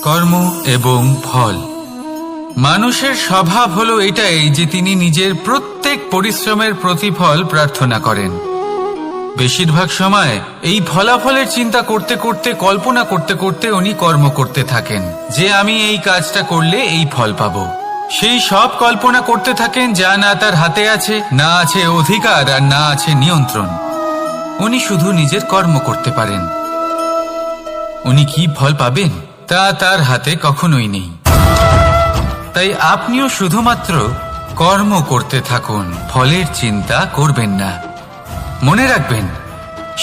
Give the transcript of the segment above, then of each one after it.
কর্ম এবং ফল। মানুষের স্বভাব হলো এটাই যে তিনি নিজের প্রত্যেক পরিশ্রমের প্রতিফল প্রার্থনা করেন। বেশিরভাগ সময় এই ফলাফলের চিন্তা করতে করতে, কল্পনা করতে করতে উনি কর্ম করতে থাকেন যে আমি এই কাজটা করলে এই ফল পাবো। সেই সব কল্পনা করতে থাকেন যা না তার হাতে আছে, না আছে অধিকার, আর না আছে নিয়ন্ত্রণ। উনি শুধু নিজের কর্ম করতে পারেন। উনি কি ফল পাবেন তা তার হাতে কখনোই নেই। তাই আপনিও শুধুমাত্র কর্ম করতে থাকুন, ফলের চিন্তা করবেন না। মনে রাখবেন,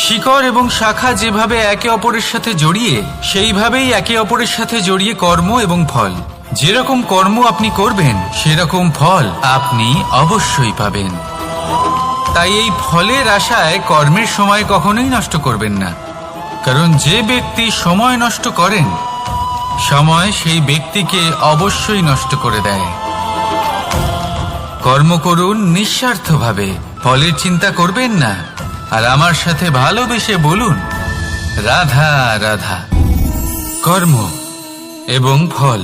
শিকড় এবং শাখা যেভাবে একে অপরের সাথে জড়িয়ে, সেইভাবেই একে অপরের সাথে জড়িয়ে কর্ম এবং ফল। যেরকম কর্ম আপনি করবেন সেরকম ফল আপনি অবশ্যই পাবেন। তাই এই ফলের আশায় কর্মের সময় কখনোই নষ্ট করবেন না, কারণ যে ব্যক্তি সময় নষ্ট করেন, সময় সেই ব্যক্তিকে অবশ্যই নষ্ট করে দেয়। কর্ম করুন নিঃস্বার্থভাবে, ফলের চিন্তা করবেন না, আর আমার সাথে ভালোবেসে বলুন রাধা রাধা। কর্ম এবং ফল।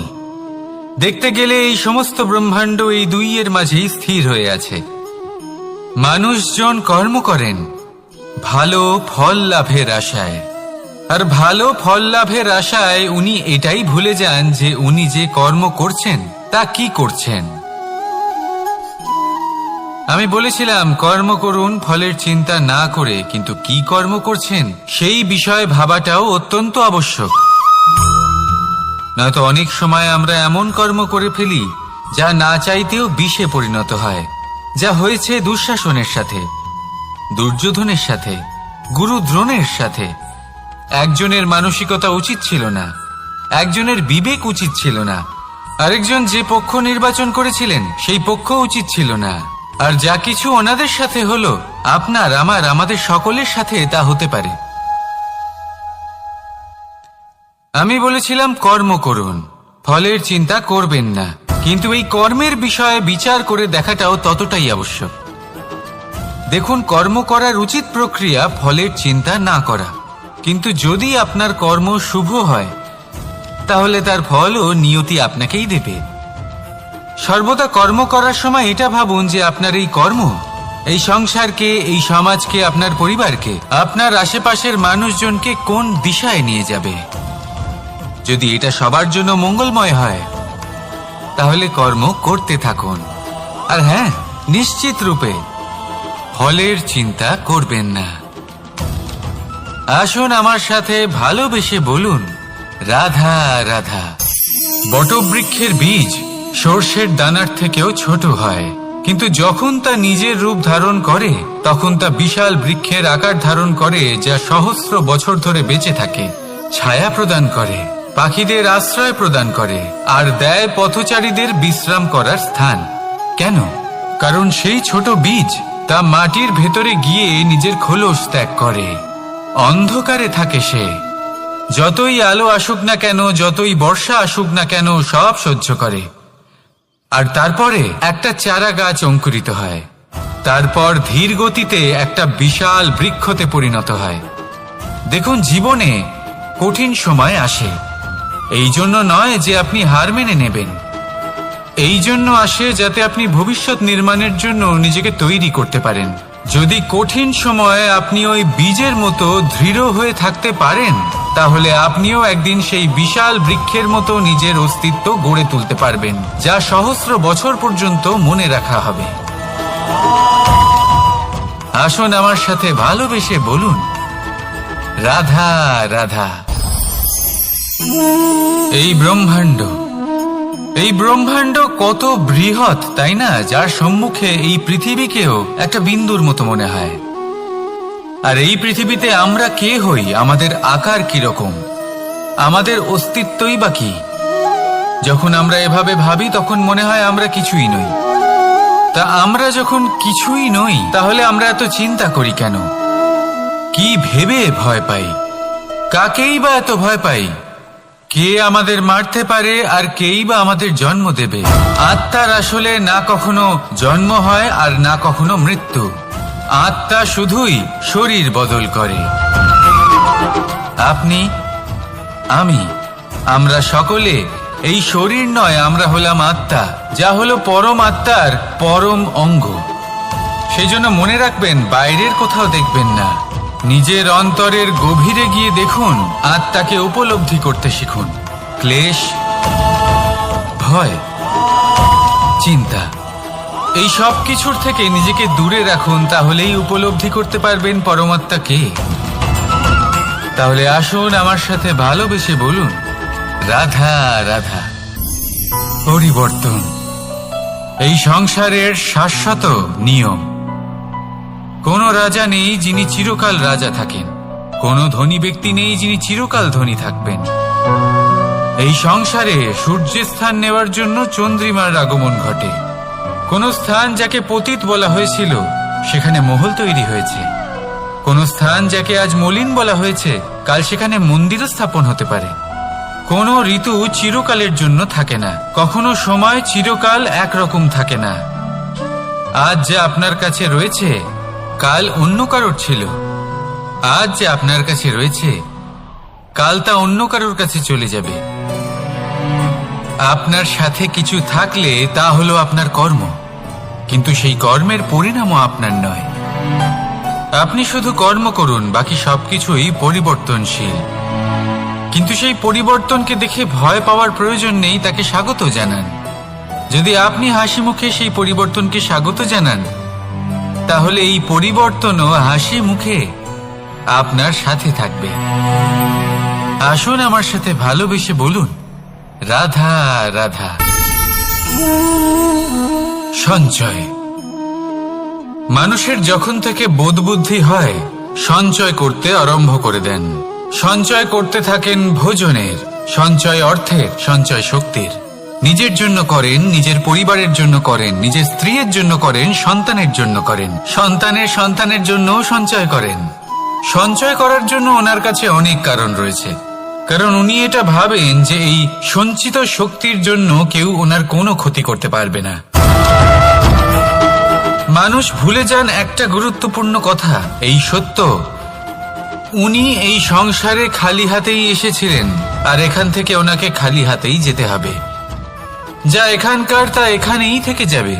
দেখতে গেলে এই সমস্ত ব্রহ্মাণ্ড এই দুইয়ের মাঝেই স্থির হয়ে আছে। মানুষজন কর্ম করেন ভালো ফল লাভের আশায়, আর ভালো ফল লাভের আশায় উনি এটাই ভুলে যান যে উনি যে কর্ম করছেন তা কি করছেন। আমি বলেছিলাম কর্ম করুন ফলের চিন্তা না করে, কিন্তু কি কর্ম করছেন সেই বিষয়ে ভাবাটাও অত্যন্ত আবশ্যক। নয়তো অনেক সময় আমরা এমন কর্ম করে ফেলি যা না চাইতেও বিষে পরিণত হয়, যা হয়েছে দুঃশাসনের সাথে, দুর্যোধনের সাথে, গুরু দ্রোণের সাথে। একজনের মানসিকতা উচিত ছিল না, একজনের বিবেক উচিত ছিল না, আরেকজন যে পক্ষ নির্বাচন করেছিলেন সেই পক্ষ উচিত ছিল না। আর যা কিছু ওনাদের সাথে হলো, আপনার, আমার, আমাদের সকলের সাথে তা হতে পারে। আমি বলেছিলাম কর্ম করুন, ফলের চিন্তা করবেন না, কিন্তু এই কর্মের বিষয়ে বিচার করে দেখাটাও ততটাই আবশ্যক। দেখুন, কর্ম করার উচিত প্রক্রিয়া ফলের চিন্তা না করা, কিন্তু যদি আপনার কর্ম শুভ হয় তাহলে তার ফলও নিয়তি আপনাকেই দেবে। সর্বদা কর্ম করার সময় এটা ভাবুন যে আপনার এই কর্ম এই সংসারকে, এই সমাজকে, আপনার পরিবারকে, আপনার আশেপাশের মানুষজনকে কোন দিশায় নিয়ে যাবে। যদি এটা সবার জন্য মঙ্গলময় হয় তাহলে কর্ম করতে থাকুন। আর হ্যাঁ, নিশ্চিত রূপে ফলের চিন্তা করবেন না। আসুন আমার সাথে ভালোবেসে বলুন রাধা রাধা। বটবৃক্ষের বীজ সর্ষের দানার থেকেও ছোট হয়, কিন্তু যখন তা নিজের রূপ ধারণ করে তখন তা বিশাল বৃক্ষের আকার ধারণ করে, যা সহস্র বছর ধরে বেঁচে থাকে, ছায়া প্রদান করে, পাখিদের আশ্রয় প্রদান করে, আর দেয় পথচারীদের বিশ্রাম করার স্থান। কেন? কারণ সেই ছোট বীজ তা মাটির ভেতরে গিয়ে নিজের খোলস ত্যাগ করে। অন্ধকারে থাকে সে, যতই আলো আসুক না কেন, যতই বর্ষা আসুক না কেন, সব সহ্য করে। আর তারপরে একটা চারা গাছ অঙ্কুরিত হয়, তারপর ধীর গতিতে একটা বিশাল বৃক্ষতে পরিণত হয়। দেখুন, জীবনে কঠিন সময় আসে, এই জন্য নয় যে আপনি হার মেনে নেবেন, এই জন্য আসে যাতে আপনি ভবিষ্যৎ নির্মাণের জন্য নিজেকে তৈরি করতে পারেন। যদি কঠিন সময়ে আপনি ওই বীজের মতো দৃঢ় হয়ে থাকতে পারেন, তাহলে আপনিও একদিন সেই বিশাল বৃক্ষের মতো নিজের অস্তিত্ব গড়ে তুলতে পারবেন, যা সহস্র বছর পর্যন্ত মনে রাখা হবে। আসুন আমার সাথে ভালোবেসে বলুন রাধা রাধা। এই ব্রহ্মাণ্ড কত বৃহৎ, তাই না? যার সম্মুখে এই পৃথিবীকেও একটা বিন্দুর মতো মনে হয়। আর এই পৃথিবীতে আমরা কে হই, আমাদের আকার কিরকম, আমাদের অস্তিত্বই বা কি? যখন আমরা এভাবে ভাবি তখন মনে হয় আমরা কিছুই নই। তা আমরা যখন কিছুই নই, তাহলে আমরা এত চিন্তা করি কেন? কি ভেবে ভয় পাই? কাকেই বা এত ভয় পাই? কে আমাদের মারতে পারে আর কেই বা আমাদের জন্ম দেবে? আত্মার আসলে না কখনো জন্ম হয় আর না কখনো মৃত্যু। আত্মা শুধুই শরীর বদল করে। আপনি, আমি আমরা সকলে এই শরীর নয়, আমরা হলাম আত্মা, যা হলো পরম আত্মার পরম অঙ্গ। সেই জন্য মনে রাখবেন, বাইরের কোথাও দেখবেন না, নিজের অন্তরের গভীরে গিয়ে দেখুন, আত্মাকে উপলব্ধি করতে শিখুন। ক্লেশ, ভয়, চিন্তা, এই সব কিছুর থেকে নিজেকে দূরে রাখুন, তাহলেই উপলব্ধি করতে পারবেন পরমাত্মাকে। তাহলে আসুন আমার সাথে ভালোবেসে বলুন, রাধা রাধা। পরিবর্তন এই সংসারের শাশ্বত নিয়ম। কোনো রাজা নেই যিনি চিরকাল রাজা থাকেন, কোনো ধনী ব্যক্তি নেই যিনি চিরকাল ধনী থাকবেন। এই সংসারে সূর্যের স্থান নেওয়ার জন্য চন্দ্রিমার আগমন ঘটে। কোন স্থান যাকে পতিত বলা হয়েছিল সেখানে মহল তৈরি হয়েছে। কোন স্থান যাকে আজ মলিন বলা হয়েছে কাল সেখানে মন্দিরও স্থাপন হতে পারে। কোন ঋতু চিরকালের জন্য থাকে না, কখনো সময় চিরকাল একরকম থাকে না। আজ যা আপনার কাছে রয়েছে কাল অন্য কারোর ছিল, আজ যে আপনার কাছে রয়েছে কাল তা অন্য কারোর কাছে চলে যাবে। আপনার সাথে কিছু থাকলে তা হলো আপনার কর্ম, কিন্তু সেই কর্মের পরিণামও আপনার নয়। আপনি শুধু কর্ম করুন, বাকি সবকিছুই পরিবর্তনশীল। কিন্তু সেই পরিবর্তনকে দেখে ভয় পাওয়ার প্রয়োজন নেই, তাকে স্বাগত জানান। যদি আপনি হাসি মুখে সেই পরিবর্তনকে স্বাগত জানান, তাহলে এই পরিবর্তনও হাসি মুখে আপনার সাথে থাকবে। আসুন আমার সাথে ভালোবেসে বলুন, রাধা রাধা। সঞ্চয়। মানুষের যখন থেকে বোধ বুদ্ধি হয় সঞ্চয় করতে আরম্ভ করে দেন। সঞ্চয় করতে থাকেন ভোজনের, সঞ্চয় অর্থের, সঞ্চয় শক্তির। নিজের জন্য করেন, নিজের পরিবারের জন্য করেন, নিজের স্ত্রীর জন্য করেন, সন্তানের জন্য করেন, সন্তানের সন্তানের জন্যও সঞ্চয় করেন। সঞ্চয় করার জন্য ওনার কাছে অনেক কারণ রয়েছে, কারণ উনি এটা ভাবেন যে এই সঞ্চিত শক্তির জন্য কেউ ওনার কোনো ক্ষতি করতে পারবে না। মানুষ ভুলে যান একটা গুরুত্বপূর্ণ কথা, এই সত্য, উনি এই সংসারে খালি হাতেই এসেছিলেন, আর এখান থেকে ওনাকে খালি হাতেই যেতে হবে। যা এখানকার তা এখানেই থেকে যাবে।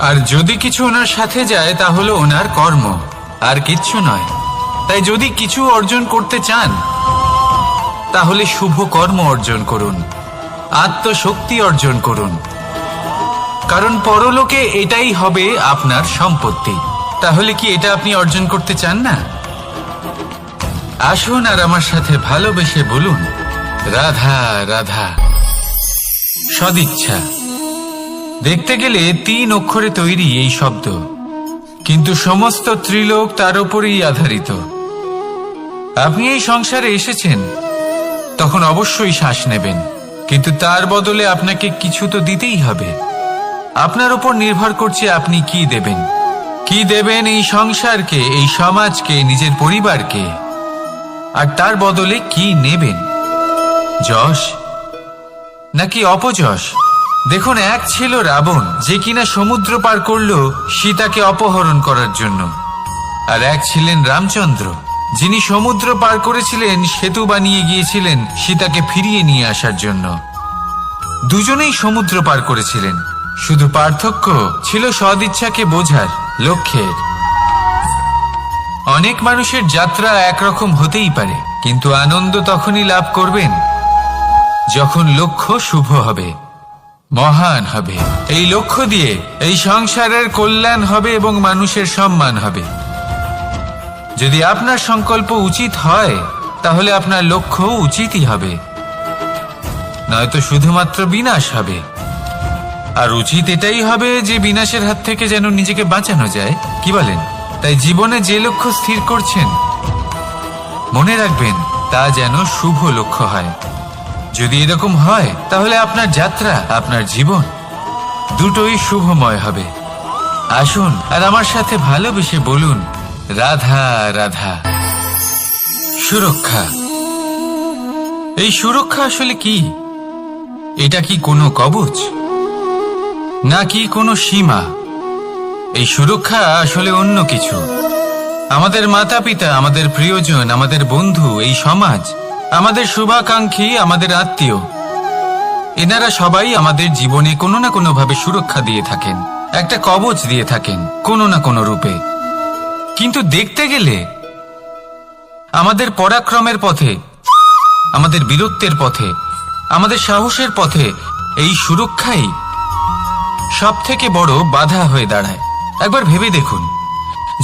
আর যদি কিছু ওনার সাথে যায় তা হলো ওনার কর্ম, আর কিচ্ছু নয়। তাই যদি কিছু অর্জন করতে চান তাহলে শুভ কর্ম অর্জন করুন, আত্মশক্তি অর্জন করুন, কারণ পরলোকে এটাই হবে আপনার সম্পত্তি। তাহলে কি এটা আপনি অর্জন করতে চান না? আসুন আর আমার সাথে ভালোবেসে বলুন, রাধা রাধা। সদিচ্ছা। দেখতে গেলে 3 অক্ষরে তৈরি এই শব্দ, কিন্তু সমস্ত ত্রিলোক তার উপরেই আধারিত। আপনি এই সংসারে এসেছেন, তখন অবশ্যই শ্বাস নেবেন, কিন্তু তার বদলে আপনাকে কিছু তো দিতেই হবে। আপনার উপর নির্ভর করছে আপনি কি দেবেন। কি দেবেন এই সংসারকে, এই সমাজকে, নিজের পরিবারকে, আর তার বদলে কি নেবেন? যশ নাকি অপযশ? দেখুন, এক ছিল রাবণ, যে কিনা সমুদ্র পার করল সীতাকে অপহরণ করার জন্য, আর এক ছিলেন রামচন্দ্র, যিনি সমুদ্র পার করেছিলেন, সেতু বানিয়ে গিয়েছিলেন সীতাকে ফিরিয়ে নিয়ে আসার জন্য। দুজনেই সমুদ্র পার করেছিলেন, শুধু পার্থক্য ছিল সদিচ্ছাকে বোঝার, লক্ষ্যের। অনেক মানুষের যাত্রা একরকম হতেই পারে, কিন্তু আনন্দ তখনই লাভ করবেন যখন লক্ষ্য শুভ হবে, মহান হবে। এই লক্ষ্য দিয়ে এই সংসারের কল্যাণ হবে এবং মানুষের সম্মান হবে। যদি আপনার সংকল্প উচিত হয় তাহলে আপনার লক্ষ্য উচিতই হবে, নয়তো শুধুমাত্র বিনাশ হবে। আর উচিত এটাই হবে যে বিনাশের হাত থেকে যেন নিজেকে বাঁচানো যায়, কি বলেন? তাই জীবনে যে লক্ষ্য স্থির করছেন মনে রাখবেন তা যেন শুভ লক্ষ্য হয়। যদি এরকম হয় তাহলে আপনার যাত্রা, আপনার জীবন দুটোই শুভময় হবে। আসুন আর আমার সাথে ভালোবেসে বলুন, রাধা রাধা। সুরক্ষা। এই সুরক্ষা আসলে কি? এটা কি কোনো কবচ নাকি কোনো সীমা? এই সুরক্ষা আসলে অন্য কিছু। আমাদের মাতা পিতা, আমাদের প্রিয়জন, আমাদের বন্ধু, এই সমাজ, আমাদের শুভাকাঙ্ক্ষী, আমাদের আত্মীয়, এনারা সবাই আমাদের জীবনে কোনো না কোনো ভাবে সুরক্ষা দিয়ে থাকেন, একটা কবচ দিয়ে থাকেন কোনো না কোনো রূপে। কিন্তু দেখতে গেলে আমাদের পরাক্রমের পথে, আমাদের বীরত্বের পথে, আমাদের সাহসের পথে এই সুরক্ষাই সব থেকে বড় বাধা হয়ে দাঁড়ায়। একবার ভেবে দেখুন,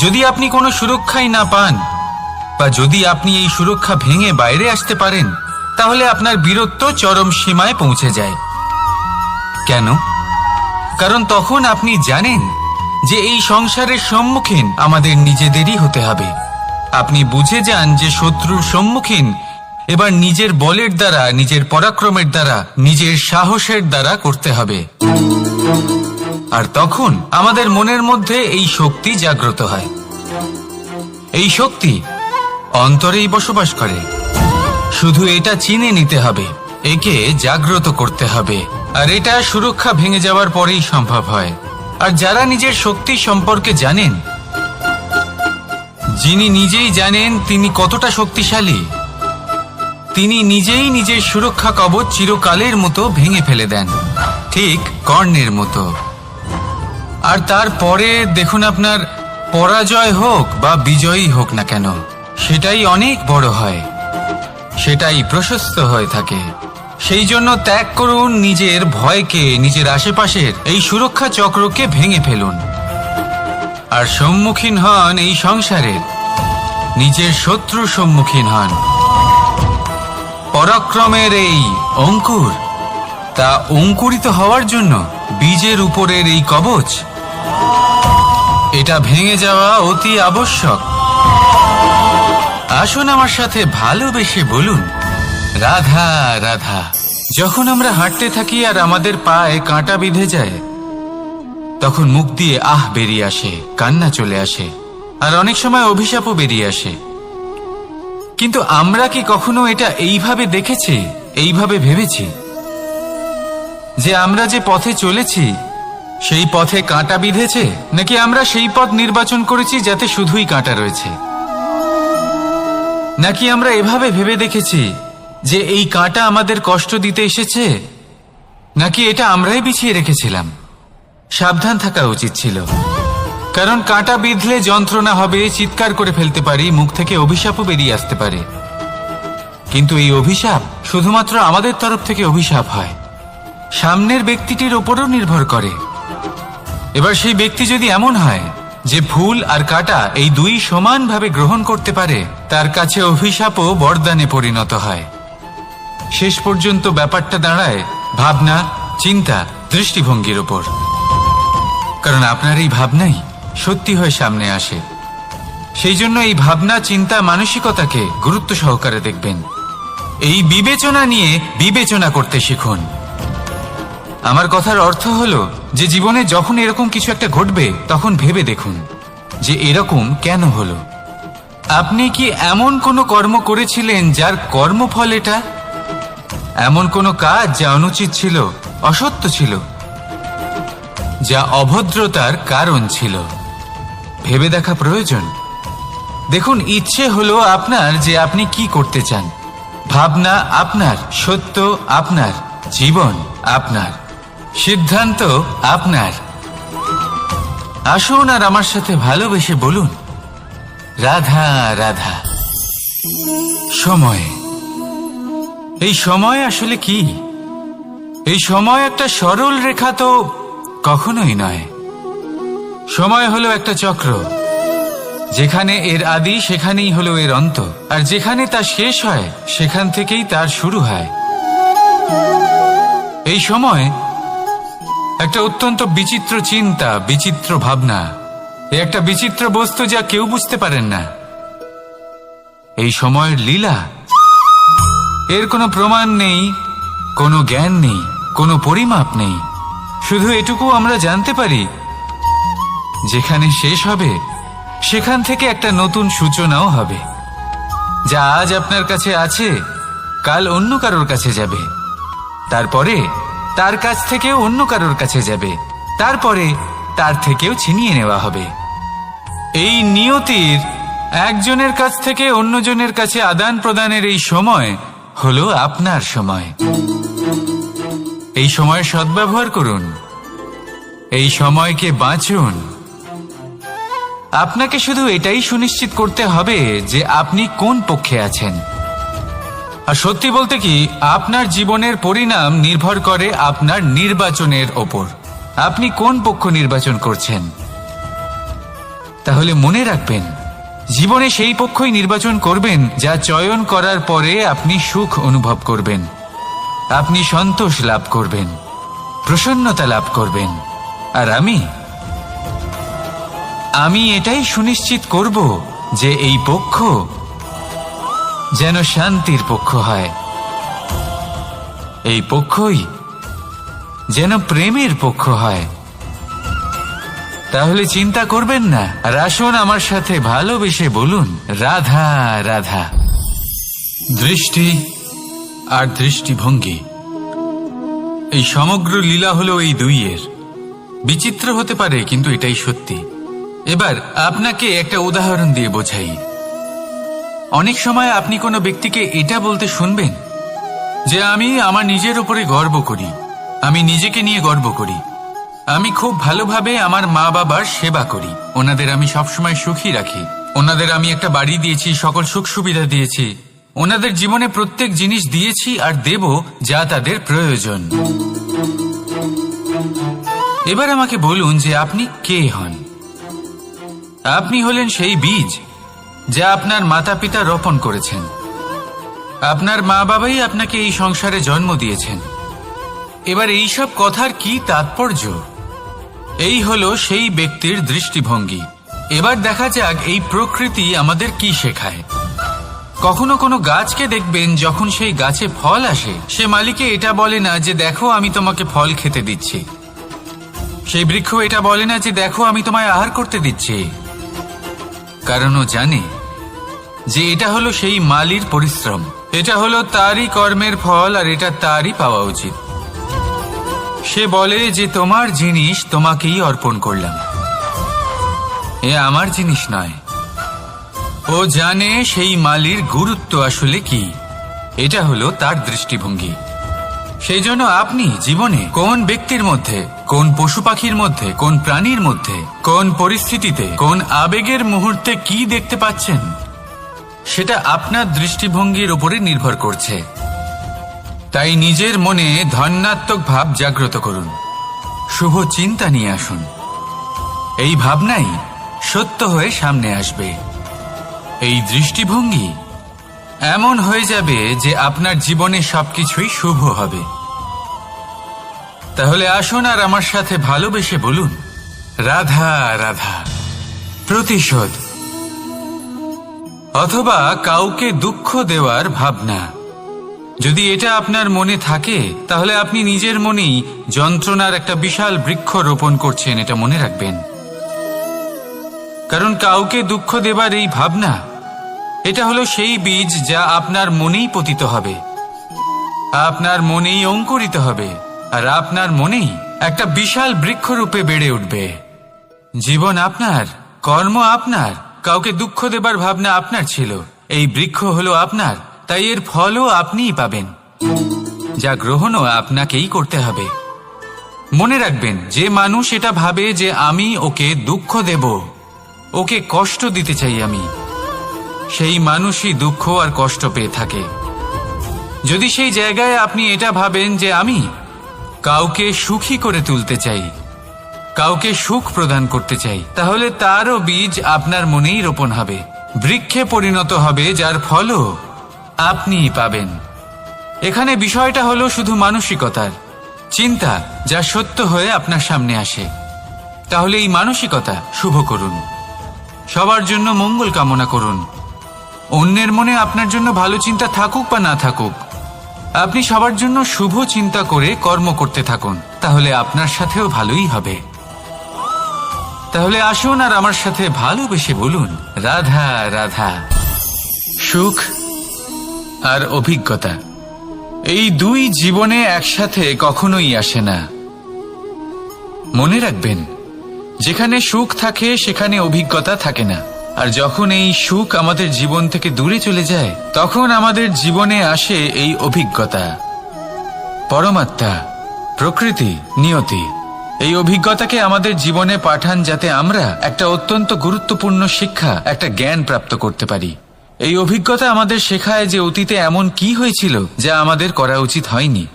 যদি আপনি কোনো সুরক্ষাই না পান, বা যদি আপনি এই সুরক্ষা ভেঙে বাইরে আসতে পারেন, তাহলে আপনার বীরত্ব চরম সীমায় পৌঁছে যায়। কেন? কারণ তখন আপনি জানেন যে এই সংসারের সম্মুখীন আমাদের নিজেদেরই হতে হবে। আপনি বুঝে যান যে শত্রুর সম্মুখীন এবার নিজের বলের দ্বারা, নিজের পরাক্রমের দ্বারা, নিজের সাহসের দ্বারা করতে হবে। আর তখন আমাদের মনের মধ্যে এই শক্তি জাগ্রত হয়। এই শক্তি অন্তরেই বসবাস করে। শুধু এটা চিনে নিতে হবে, একে জাগ্রত করতে হবে। আর এটা সুরক্ষা ভেঙে যাওয়ার পরেই সম্ভব হয়। আর যারা নিজের শক্তি সম্পর্কে জানেন, যিনি নিজেই জানেন তিনি কতটা শক্তিশালী, তিনি নিজেই নিজের সুরক্ষা কবচ চিরকালের মতো ভেঙে ফেলে দেন, ঠিক কর্ণের মতো। আর তারপরে দেখুন, আপনার পরাজয় হোক বা বিজয়ী হোক না কেন, সেটাই অনেক বড় হয়, সেটাই প্রশস্ত হয়ে থাকে। সেই জন্য ত্যাগ করুন নিজের ভয়কে, নিজের আশেপাশের এই সুরক্ষা চক্রকে ভেঙে ফেলুন। আর সম্মুখীন হন এই সংসারের, নিজের শত্রুর সম্মুখীন হন। পরাক্রমের এই অঙ্কুর, তা অঙ্কুরিত হওয়ার জন্য বীজের উপরের এই কবচ, এটা ভেঙে যাওয়া অতি আবশ্যক। আসুন আমার সাথে ভালোবেসে বলুন, রাধা রাধা। যখন আমরা হাঁটতে থাকি আর আমাদের পায়ে কাঁটা বিঁধে যায়, তখন মুখ দিয়ে আহ বেরিয়ে আসে, কান্না চলে আসে, আর অনেক সময় অভিশাপও বেরিয়ে আসে। কিন্তু আমরা কি কখনো এটা এইভাবে দেখেছি, এইভাবে ভেবেছি যে আমরা যে পথে চলেছি সেই পথে কাঁটা বিঁধেছে, নাকি আমরা সেই পথ নির্বাচন করেছি যাতে শুধুই কাঁটা রয়েছে? নাকি আমরা এভাবে ভেবে দেখেছি যে এই কাঁটা আমাদের কষ্ট দিতে এসেছে, নাকি এটা আমরাই বিছিয়ে রেখেছিলাম? সাবধান থাকা উচিত ছিল, কারণ কাঁটা বিঁধলে যন্ত্রণা হবে, চিৎকার করে ফেলতে পারি, মুখ থেকে অভিশাপও বেরিয়ে আসতে পারে। কিন্তু এই অভিশাপ শুধুমাত্র আমাদের তরফ থেকে অভিশাপ হয়, সামনের ব্যক্তিটির ওপরও নির্ভর করে। এবার সেই ব্যক্তি যদি এমন হয় যে ফুল আর কাঁটা এই দুই সমানভাবে গ্রহণ করতে পারে, তার কাছে অভিশাপও বরদানে পরিণত হয়। শেষ পর্যন্ত ব্যাপারটা দাঁড়ায় ভাবনা, চিন্তা, দৃষ্টিভঙ্গির ওপর। কারণ আপনার এই ভাবনাই সত্যি হয়ে সামনে আসে। সেই জন্য এই ভাবনা, চিন্তা, মানসিকতাকে গুরুত্ব সহকারে দেখবেন। এই বিবেচনা নিয়ে বিবেচনা করতে শিখুন। আমার কথার অর্থ হলো যে জীবনে যখন এরকম কিছু একটা ঘটবে, তখন ভেবে দেখুন যে এরকম কেন হলো। আপনি কি এমন কোনো কর্ম করেছিলেন যার কর্মফল এটা? এমন কোনো কাজ যা অনুচিত ছিল, অসত্য ছিল, যা অভদ্রতার কারণ ছিল? ভেবে দেখা প্রয়োজন। দেখুন, ইচ্ছে হলো আপনার যে আপনি কি করতে চান, ভাবনা আপনার, সত্য আপনার, জীবন আপনার, সিদ্ধান্ত আপনার। আসুন আর আমার সাথে ভালোবেসে বলুন, রাধা রাধা। সময়, এই সময় আসলে কি? এই সময় একটা সরল রেখা তো কখনোই নয়। সময় হলো একটা চক্র, যেখানে এর আদি সেখানেই হলো এর অন্ত, আর যেখানে তা শেষ হয় সেখান থেকেই তার শুরু হয়। এই সময় একটা অত্যন্ত বিচিত্র চিন্তা, বিচিত্র ভাবনা, একটা বিচিত্র বস্তু যা কেউ বুঝতে পারেন না। এই সময়ের লীলা, এর কোনো প্রমাণ নেই, কোনো জ্ঞান নেই, কোনো পরিমাপ নেই। শুধু এটুকু আমরা জানতে পারি, যেখানে শেষ হবে সেখান থেকে একটা নতুন সূচনাও হবে। যা আজ আপনার কাছে আছে, কাল অন্য কারোর কাছে যাবে, তারপরে তার কাছ থেকেও অন্য কারোর কাছে যাবে, তারপরে তার থেকেও ছিনিয়ে নেওয়া হবে। এই নিয়তির একজনের কাছ থেকে অন্যজনের কাছে আদান প্রদানের এই সময় হলো আপনার সময়। এই সময়ের সদ্ব্যবহার করুন, এই সময়কে বাঁচুন। আপনাকে শুধু এটাই সুনিশ্চিত করতে হবে যে আপনি কোন পক্ষে আছেন। আর সত্যি বলতে কি, আপনার জীবনের পরিণাম নির্ভর করে আপনার নির্বাচনের ওপর। আপনি কোন পক্ষ নির্বাচন করছেন। তাহলে মনে রাখবেন, জীবনে সেই পক্ষই নির্বাচন করবেন যা চয়ন করার পরে আপনি সুখ অনুভব করবেন, আপনি সন্তোষ লাভ করবেন, প্রসন্নতা লাভ করবেন। আর আমি এটাই সুনিশ্চিত করব যে এই পক্ষ যেন শান্তির পক্ষ হয়, এই পক্ষই যেন প্রেমের পক্ষ হয়। তাহলে চিন্তা করবেন না, আর আসুন আমার সাথে ভালোবেসে বলুন, রাধা রাধা। দৃষ্টি আর দৃষ্টিভঙ্গি, এই সমগ্র লীলা হলো এই দুইয়ের। বিচিত্র হতে পারে, কিন্তু এটাই সত্যি। এবার আপনাকে একটা উদাহরণ দিয়ে বোঝাই। অনেক সময় আপনি কোনো ব্যক্তিকে এটা বলতে শুনবেন যে আমি আমার নিজের উপরে গর্ব করি, আমি নিজেকে নিয়ে গর্ব করি, আমি খুব ভালোভাবে আমার মা বাবার সেবা করি, ওনাদের আমি সবসময় সুখী রাখি, ওনাদের আমি একটা বাড়ি দিয়েছি, সকল সুখ সুবিধা দিয়েছি, ওনাদের জীবনে প্রত্যেক জিনিস দিয়েছি আর দেব যা তাদের প্রয়োজন। এবার আমাকে বলুন যে আপনি কে হন। আপনি হলেন সেই বীজ যা আপনার মাতা পিতা রোপণ করেছেন। আপনার মা বাবাই আপনাকে এই সংসারে জন্ম দিয়েছেন। এবার এইসব কথার কি তাৎপর্য? এই হলো সেই ব্যক্তির দৃষ্টিভঙ্গি। এবার দেখা যাক এই প্রকৃতি আমাদের কি শেখায়। কখনো কোনো গাছকে দেখবেন, যখন সেই গাছে ফল আসে, সে মালিকে এটা বলে না যে দেখো আমি তোমাকে ফল খেতে দিচ্ছি। সেই বৃক্ষ এটা বলে না যে দেখো আমি তোমায় আহার করতে দিচ্ছি, কারণ ও জানে যে এটা হলো সেই মালির পরিশ্রম, এটা হলো তারই কর্মের ফল, আর এটা তারই পাওয়া উচিত। সে বলে যে তোমার জিনিস তোমাকেই অর্পণ করলাম, এ আমার জিনিস নয়। ও জানে সেই মালির গুরুত্ব আসলে কি। এটা হলো তার দৃষ্টিভঙ্গি। সেই জন্য আপনি জীবনে কোন ব্যক্তির মধ্যে, কোন পশু পাখির মধ্যে, কোন প্রাণীর মধ্যে, কোন পরিস্থিতিতে, কোন আবেগের মুহূর্তে কি দেখতে পাচ্ছেন, সেটা আপনার দৃষ্টিভঙ্গির উপরে নির্ভর করছে। তাই নিজের মনে ধনাত্মক ভাব জাগ্রত করুন, শুভ চিন্তা নিয়ে আসুন। এই ভাবনাই সত্য হয়ে সামনে আসবে। এই দৃষ্টিভঙ্গি এমন হয়ে যাবে যে আপনার জীবনে সবকিছুই শুভ হবে। তাহলে আসুন আর আমার সাথে ভালোবেসে বলুন, রাধা রাধা। প্রতিশোধ অথবা কাউকে দুঃখ দেওয়ার ভাবনা, যদি এটা আপনার মনে থাকে, তাহলে আপনি নিজের মনেই যন্ত্রণার একটা বিশাল বৃক্ষ রোপণ করছেন, এটা মনে রাখবেন। কারণ কাউকে দুঃখ দেবার এই ভাবনা, এটা হলো সেই বীজ যা আপনার মনেই পতিত হবে, আপনার মনেই অঙ্কুরিত হবে, আর আপনার মনেই একটা বিশাল বৃক্ষরূপে বেড়ে উঠবে। জীবন আপনার, কর্ম আপনার, কাউকে দুঃখ দেবার ভাবনা আপনার ছিল, এই বৃক্ষ হলো আপনার, তাই এর ফলও আপনিই পাবেন, যা গ্রহণও আপনাকেই করতে হবে। মনে রাখবেন, যে মানুষ এটা ভাবে যে আমি ওকে দুঃখ দেব, ওকে কষ্ট দিতে চাই আমি, সেই মানুষই দুঃখ আর কষ্ট পেয়ে থাকে। যদি সেই জায়গায় আপনি এটা ভাবেন যে আমি কাউকে সুখী করে তুলতে চাই, কাউকে সুখ প্রদান করতে চাই, তাহলে তারও বীজ আপনার মনেই রোপণ হবে, বৃক্ষে পরিণত হবে, যার ফলও আপনিই পাবেন। এখানে বিষয়টা হলো শুধু মানসিকতার চিন্তা, যা সত্য হয়ে আপনার সামনে আসে। তাহলে এই মানসিকতা শুভ করুন, সবার জন্য মঙ্গল কামনা করুন। অন্যের মনে আপনার জন্য ভালো চিন্তা থাকুক বা না থাকুক, আপনি সবার জন্য শুভ চিন্তা করে কর্ম করতে থাকুন, তাহলে আপনার সাথেও ভালোই হবে। তাহলে আসুন আর আমার সাথে ভালোবেসে বলুন, রাধা রাধা। সুখ আর অভিজ্ঞতা, এই দুই জীবনে একসাথে কখনোই আসে না। মনে রাখবেন, যেখানে সুখ থাকে সেখানে অভিজ্ঞতা থাকে না, আর যখন এই সুখ আমাদের জীবন থেকে দূরে চলে যায়, তখন আমাদের জীবনে আসে এই অভিজ্ঞতা, পরমাত্মা, প্রকৃতি, নিয়তি। এই অভিজ্ঞতাকে আমাদের জীবনে পাঠান যাতে আমরা একটা অত্যন্ত গুরুত্বপূর্ণ শিক্ষা, একটা জ্ঞান প্রাপ্ত করতে পারি। এই অভিজ্ঞতা আমাদের শেখায় যে অতীতে এমন কি হয়েছিল যা আমাদের করা উচিত হয়নি।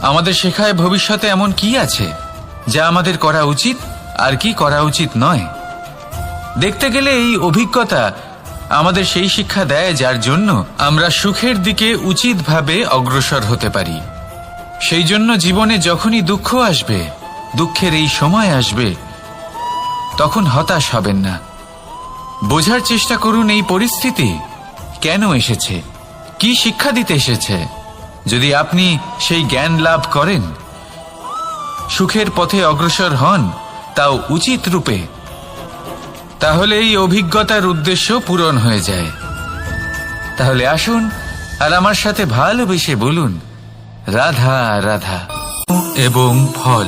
আমাদের শেখায় ভবিষ্যতে এমন কি আছে যা আমাদের করা উচিত আর কি করা উচিত নয়। দেখতে গেলে এই অভিজ্ঞতা আমাদের সেই শিক্ষা দেয় যার জন্য আমরা সুখের দিকে উচিতভাবে অগ্রসর হতে পারি। সেই জন্য জীবনে যখনই দুঃখ আসবে, দুঃখের এই সময় আসবে, তখন হতাশ হবেন না। বোঝার চেষ্টা করুন এই পরিস্থিতি কেন এসেছে, কি শিক্ষা দিতে এসেছে। যদি আপনি সেই জ্ঞান লাভ করেন, সুখের পথে অগ্রসর হন, তাও উচিত রূপে, তাহলে এই অভিজ্ঞতার উদ্দেশ্য পূরণ হয়ে যায়। তাহলে আসুন আর আমার সাথে ভালোবেসে বলুন, রাধা রাধা। এবং ফল।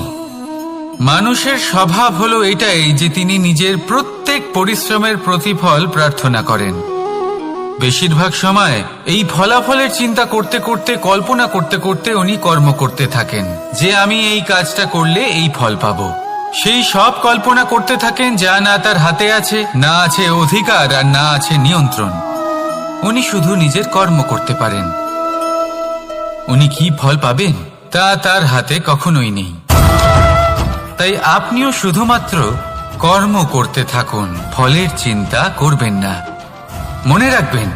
মানুষের স্বভাব হলো এটাই যে তিনি নিজের প্রত্যেক পরিশ্রমের প্রতিফল প্রার্থনা করেন। বেশিরভাগ সময় এই ফলাফলের চিন্তা করতে করতে, কল্পনা করতে করতে উনি কর্ম করতে থাকেন যে আমি এই কাজটা করলে এই ফল পাবো। সেই সব কল্পনা করতে থাকেন যা না তার হাতে আছে, না আছে অধিকার, আর না আছে নিয়ন্ত্রণ। উনি শুধু নিজের কর্ম করতে পারেন। উনি কি ফল পাবেন তা তার হাতে কখনোই নেই। তাই আপনিও শুধুমাত্র কর্ম করতে থাকুন, ফলের চিন্তা করবেন না। মনে রাখবেন,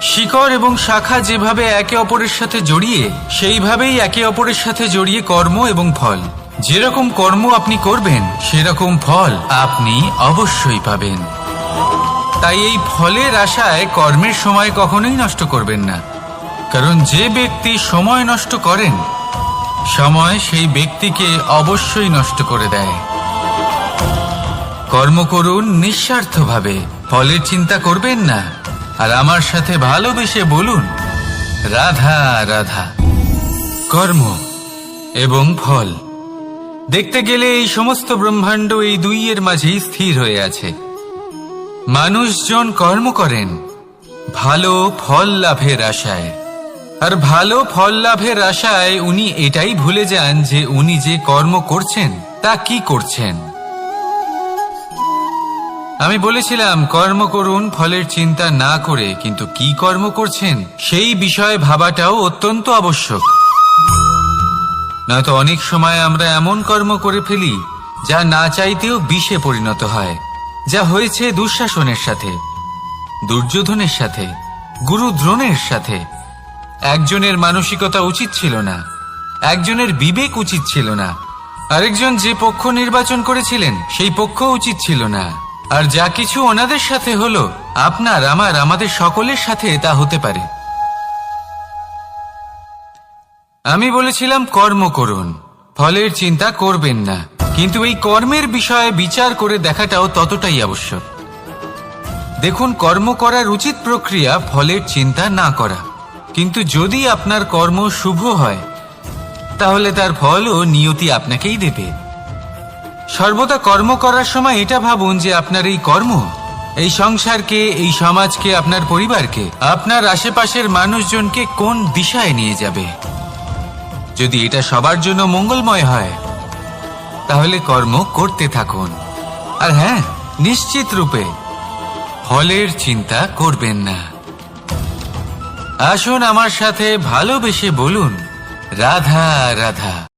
শিকড় এবং শাখা যেভাবে একে অপরের সাথে জড়িয়ে, সেইভাবেই একে অপরের সাথে জড়িয়ে কর্ম এবং ফল। যেরকম কর্ম আপনি করবেন সেরকম ফল আপনি অবশ্যই পাবেন। তাই এই ফলের আশায় কর্মের সময় কখনোই নষ্ট করবেন না, কারণ যে ব্যক্তি সময় নষ্ট করেন, সময় সেই ব্যক্তিকে অবশ্যই নষ্ট করে দেয়। কর্ম করুন নিঃস্বার্থভাবে, ফলের চিন্তা করবেন না। আর আমার সাথে ভালোবেসে বলুন, রাধা রাধা। কর্ম এবং ফল। দেখতে গেলে এই সমস্ত ব্রহ্মাণ্ড এই দুইয়ের মাঝেই স্থির হয়ে আছে। মানুষজন কর্ম করেন ভালো ফল লাভের আশায়, আর ভালো ফল লাভের আশায় উনি এটাই ভুলে যান যে উনি যে কর্ম করছেন তা কি করছেন। আমি বলেছিলাম কর্ম করুন ফলের চিন্তা না করে, কিন্তু কি কর্ম করছেন সেই বিষয়ে ভাবাটাও অত্যন্ত আবশ্যক। নয়তো অনেক সময় আমরা এমন কর্ম করে ফেলি যা না চাইতেও বিষে পরিণত হয়, যা হয়েছে দুঃশাসনের সাথে, দুর্যোধনের সাথে, গুরু দ্রোণের সাথে। একজনের মানসিকতা উচিত ছিল না, একজনের বিবেক উচিত ছিল না, আরেকজন যে পক্ষ নির্বাচন করেছিলেন সেই পক্ষ উচিত ছিল না। আর যা কিছু ওনাদের সাথে হলো, আপনার, আমার, আমাদের সকলের সাথে তা হতে পারে। আমি বলেছিলাম কর্ম করুন, ফলের চিন্তা করবেন না, কিন্তু এই কর্মের বিষয়ে বিচার করে দেখাটাও ততটাই আবশ্যক। দেখুন, কর্ম করার উচিত প্রক্রিয়া ফলের চিন্তা না করা, কিন্তু যদি আপনার কর্ম শুভ হয় তাহলে তার ফলও নিয়তি আপনাকেই দেবে। সর্বদা কর্ম করার সময় এটা ভাবুন যে আপনার এই কর্ম এই সংসারকে, এই সমাজকে, আপনার পরিবারকে, আপনার আশেপাশের মানুষজনকে কোন দিশায় নিয়ে যাবে। যদি এটা সবার জন্য মঙ্গলময় হয় তাহলে কর্ম করতে থাকুন। আর হ্যাঁ, নিশ্চিত রূপে ফলের চিন্তা করবেন না। আসুন আমার সাথে ভালোবেসে বলুন, রাধা রাধা।